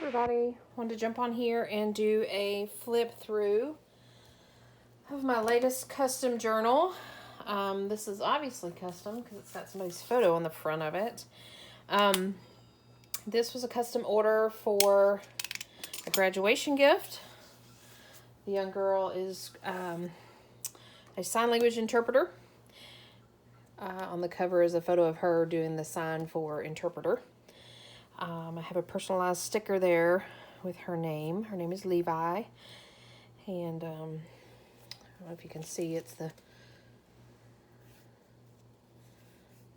everybody, wanted to jump on here and do a flip through of my latest custom journal. This is obviously custom because it's got somebody's photo on the front of it. This was a custom order for a graduation gift. The young girl is a sign language interpreter. On the cover is a photo of her doing the sign for interpreter. I have a personalized sticker there with her name. Her name is Levi. And I don't know if you can see, it's the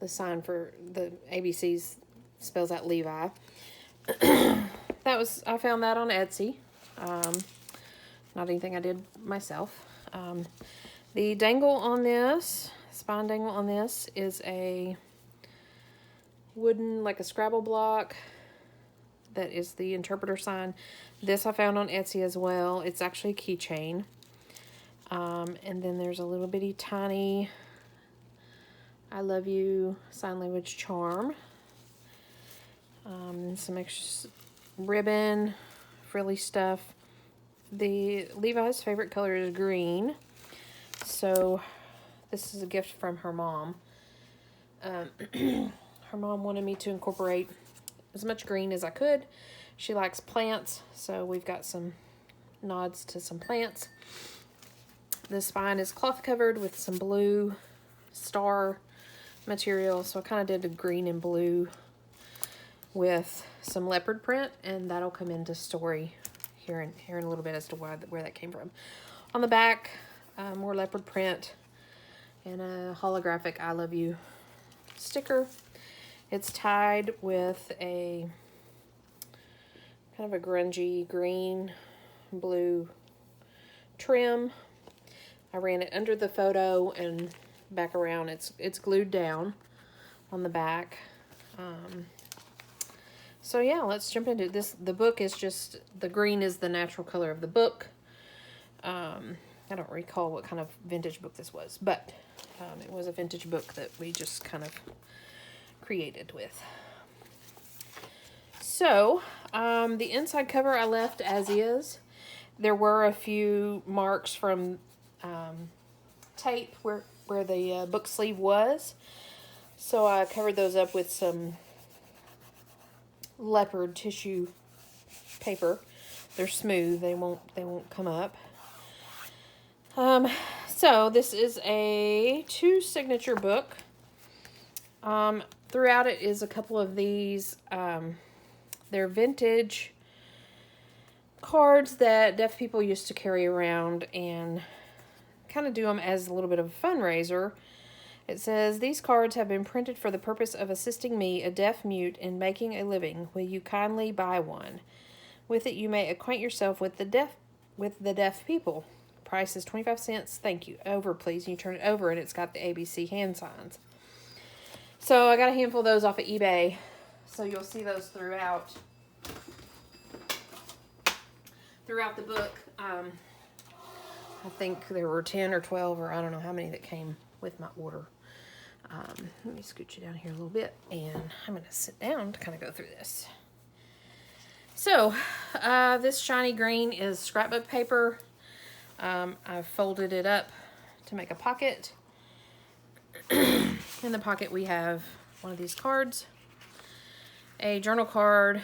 sign for the ABCs spells out Levi. I found that on Etsy. Not anything I did myself. The dangle on this, spine dangle on this, is a wooden, like a Scrabble block. That is the interpreter sign. This I found on Etsy as well. It's actually a keychain. And then there's a little bitty tiny I love you sign language charm. Some extra ribbon, frilly stuff. The Levi's favorite color is green. So this is a gift from her mom. Her mom wanted me to incorporate as much green as I could. She likes plants, so we've got some nods to some plants. The spine is cloth covered with some blue star material, so I kind of did a green and blue with some leopard print, and that'll come into story here in a little bit as to where that came from. On the back, more leopard print and a holographic I love you sticker. It's tied with a kind of a grungy green blue trim. I ran it under the photo and back around. It's glued down on the back. So yeah, let's jump into this. The book is just, the green is the natural color of the book. I don't recall what kind of vintage book this was, but it was a vintage book that we just kind of created with. So the inside cover I left as is. There were a few marks from tape where the book sleeve was, so I covered those up with some leopard tissue paper. They're smooth, they won't come up. So this is a 2 signature book. Throughout it is a couple of these, they're vintage cards that deaf people used to carry around and kind of do them as a little bit of a fundraiser. It says, "These cards have been printed for the purpose of assisting me, a deaf mute, in making a living. Will you kindly buy one? With it you may acquaint yourself with the deaf people. Price is 25 cents. Thank you. Over, please." And you turn it over and it's got the ABC hand signs. So I got a handful of those off of eBay. So you'll see those throughout the book. I think there were 10 or 12, or I don't know how many that came with my order. Let me scoot you down here a little bit, and I'm going to sit down to kind of go through this. So this shiny green is scrapbook paper. I've folded it up to make a pocket. In the pocket we have one of these cards, a journal card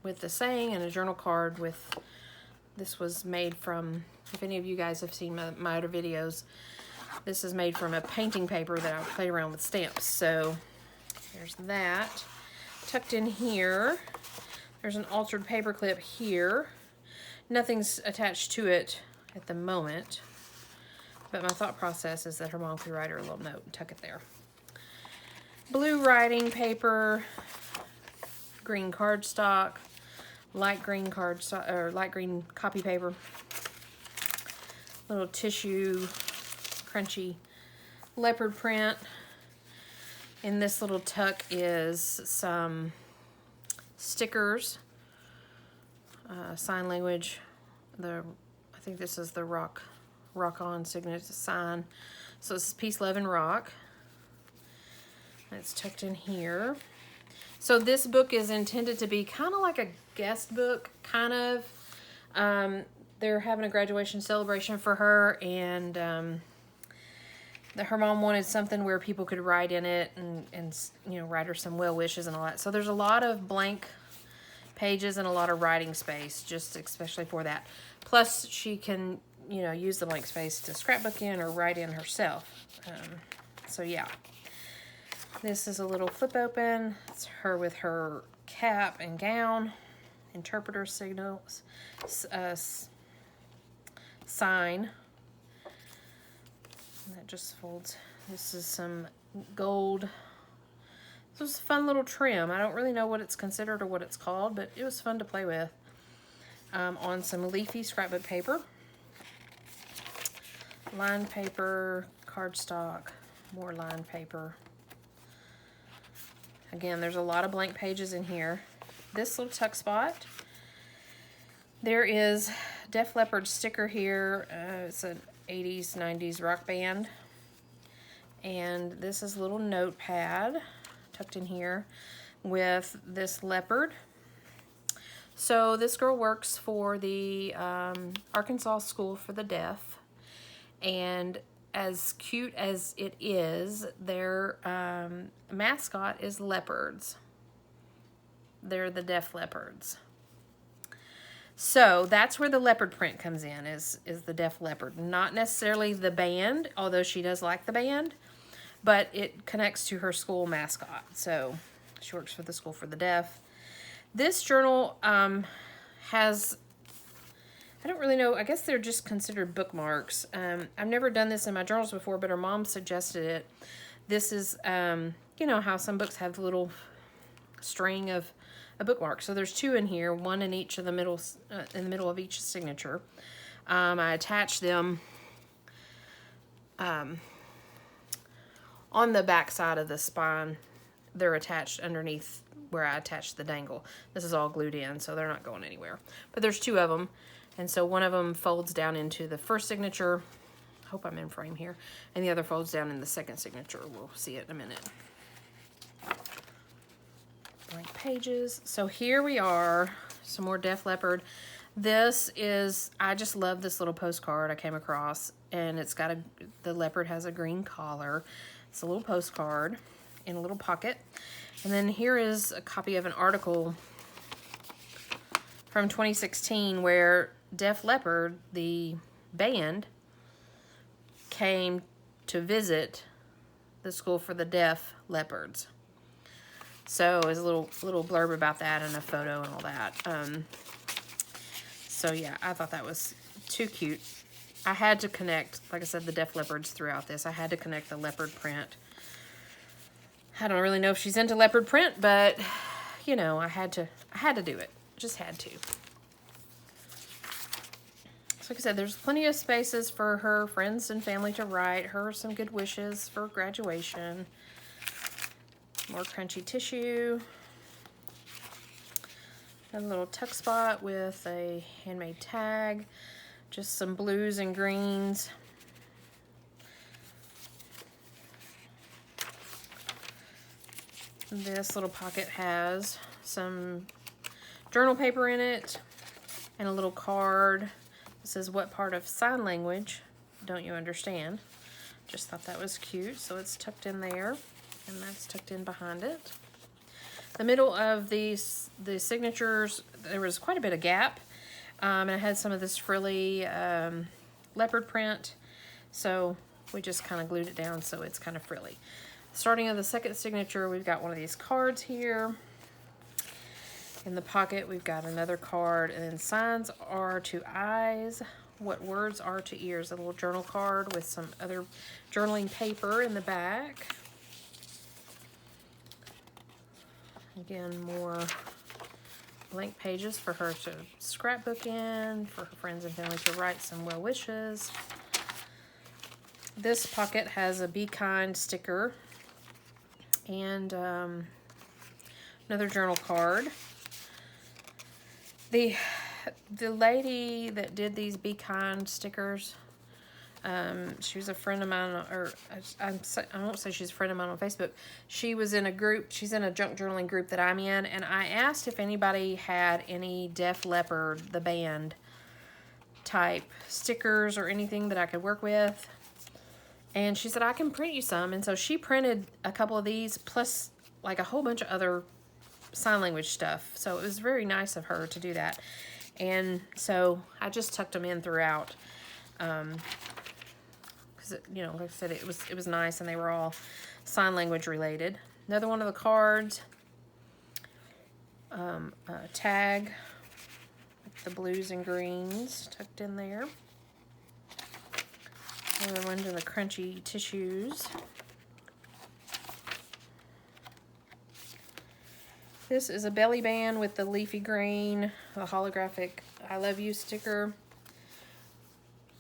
with the saying, and a journal card with, this was made from, if any of you guys have seen my other videos, this is made from a painting paper that I play around with stamps. So there's that. Tucked in here, there's an altered paper clip here. Nothing's attached to it at the moment, but my thought process is that her mom could write her a little note and tuck it there. Blue writing paper, green cardstock, light green cardstock, or light green copy paper, little tissue, crunchy leopard print. In this little tuck is some stickers, sign language. I think this is the rock on signature sign. So this is peace, love, and rock. It's tucked in here. So this book is intended to be kind of like a guest book, kind of. They're having a graduation celebration for her, and her mom wanted something where people could write in it and you know, write her some well wishes and all that. So there's a lot of blank pages and a lot of writing space, just especially for that. Plus, she can, you know, use the blank space to scrapbook in or write in herself. So yeah. This is a little flip open. It's her with her cap and gown, interpreter signals, sign. And that just folds. This is some gold. This was a fun little trim. I don't really know what it's considered or what it's called, but it was fun to play with. On some leafy scrapbook paper. Lined paper, cardstock, more lined paper. Again, there's a lot of blank pages in here. This little tuck spot. There is Def Leppard sticker here. It's an 80s, 90s rock band. And this is a little notepad tucked in here with this leopard. So this girl works for the Arkansas School for the Deaf. And as cute as it is, their mascot is leopards. They're the Def Leopards. So that's where the leopard print comes in, is the Def Leppard. Not necessarily the band, although she does like the band, but it connects to her school mascot. So she works for the School for the Deaf. This journal has, I don't really know, I guess they're just considered bookmarks. I've never done this in my journals before, but her mom suggested it. This is, you know how some books have the little string of a bookmark. So there's two in here, one in each of the middle, in the middle of each signature. I attached them on the back side of the spine. They're attached underneath where I attached the dangle. This is all glued in, so they're not going anywhere. But there's two of them, and so one of them folds down into the first signature. I hope I'm in frame here. And the other folds down in the second signature. We'll see it in a minute. Blank pages. So here we are, some more Def Leppard. This is, I just love this little postcard I came across, and it's got the leopard has a green collar. It's a little postcard in a little pocket. And then here is a copy of an article from 2016 where Def Leppard, the band, came to visit the School for the Deaf Leopards. So there's a little blurb about that and a photo and all that. So yeah, I thought that was too cute. I had to connect, like I said, the Def Leopards throughout this. I had to connect the leopard print. I don't really know if she's into leopard print, but you know, I had to do it. Just had to. So like I said, there's plenty of spaces for her friends and family to write her some good wishes for graduation. More crunchy tissue. A little tuck spot with a handmade tag. Just some blues and greens. This little pocket has some journal paper in it and a little card. It says, "What part of sign language don't you understand?" Just thought that was cute. So it's tucked in there, and that's tucked in behind it. The middle of the signatures, there was quite a bit of gap, and it had some of this frilly leopard print, so we just kind of glued it down so it's kind of frilly. Starting of the second signature, we've got one of these cards here. In the pocket, we've got another card, and then signs are to eyes, what words are to ears. A little journal card with some other journaling paper in the back. Again, more blank pages for her to scrapbook in, for her friends and family to write some well wishes. This pocket has a Be Kind sticker and another journal card. The lady that did these Be Kind stickers, She was a friend of mine, or I won't say she's a friend of mine on Facebook. She was in a group, she's in a junk journaling group that I'm in, and I asked if anybody had any Def Leppard, the band, type stickers or anything that I could work with. And she said, I can print you some. And so she printed a couple of these, plus like a whole bunch of other sign language stuff. So it was very nice of her to do that. And so I just tucked them in throughout. Because, you know, like I said, it was nice, and they were all sign language related. Another one of the cards, tag, with the blues and greens tucked in there. Another one to the crunchy tissues. This is a belly band with the leafy green, a holographic I love you sticker.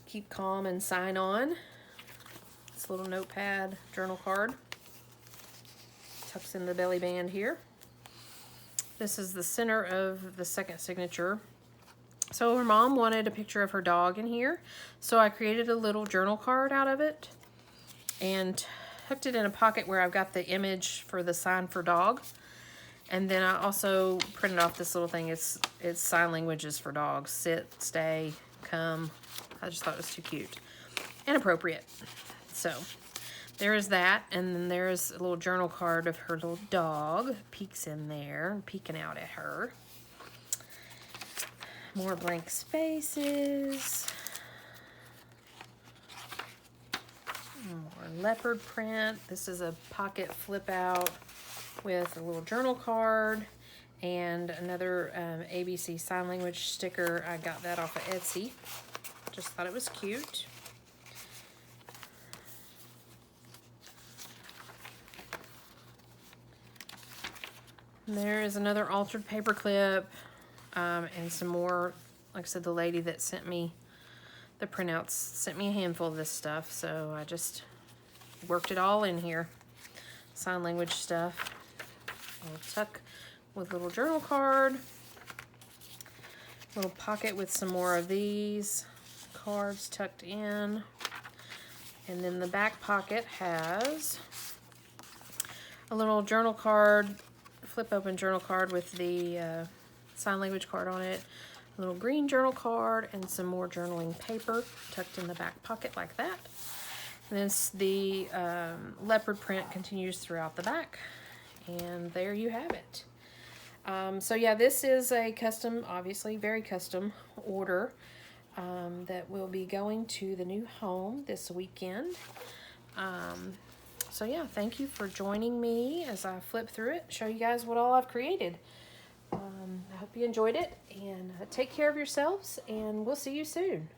Keep calm and sign on. This little notepad journal card. Tucks in the belly band here. This is the center of the second signature. So her mom wanted a picture of her dog in here. So I created a little journal card out of it and tucked it in a pocket where I've got the image for the sign for dog. And then I also printed off this little thing. It's sign languages for dogs. Sit, stay, come. I just thought it was too cute and appropriate. So there is that. And then there's a little journal card of her little dog. Peeks in there, peeking out at her. More blank spaces. More leopard print. This is a pocket flip out with a little journal card and another ABC sign language sticker. I got that off of Etsy. Just thought it was cute. And there is another altered paper clip and some more. Like I said, the lady that sent me the printouts sent me a handful of this stuff, so I just worked it all in here. Sign language stuff. I'll tuck with a little journal card. Little pocket with some more of these cards tucked in. And then the back pocket has a little journal card, flip open journal card with the sign language card on it. A little green journal card and some more journaling paper tucked in the back pocket like that. And then the leopard print continues throughout the back. And there you have it. So yeah, this is a custom, obviously very custom order that will be going to the new home this weekend. So yeah, thank you for joining me as I flip through it, show you guys what all I've created. I hope you enjoyed it, and take care of yourselves, and we'll see you soon.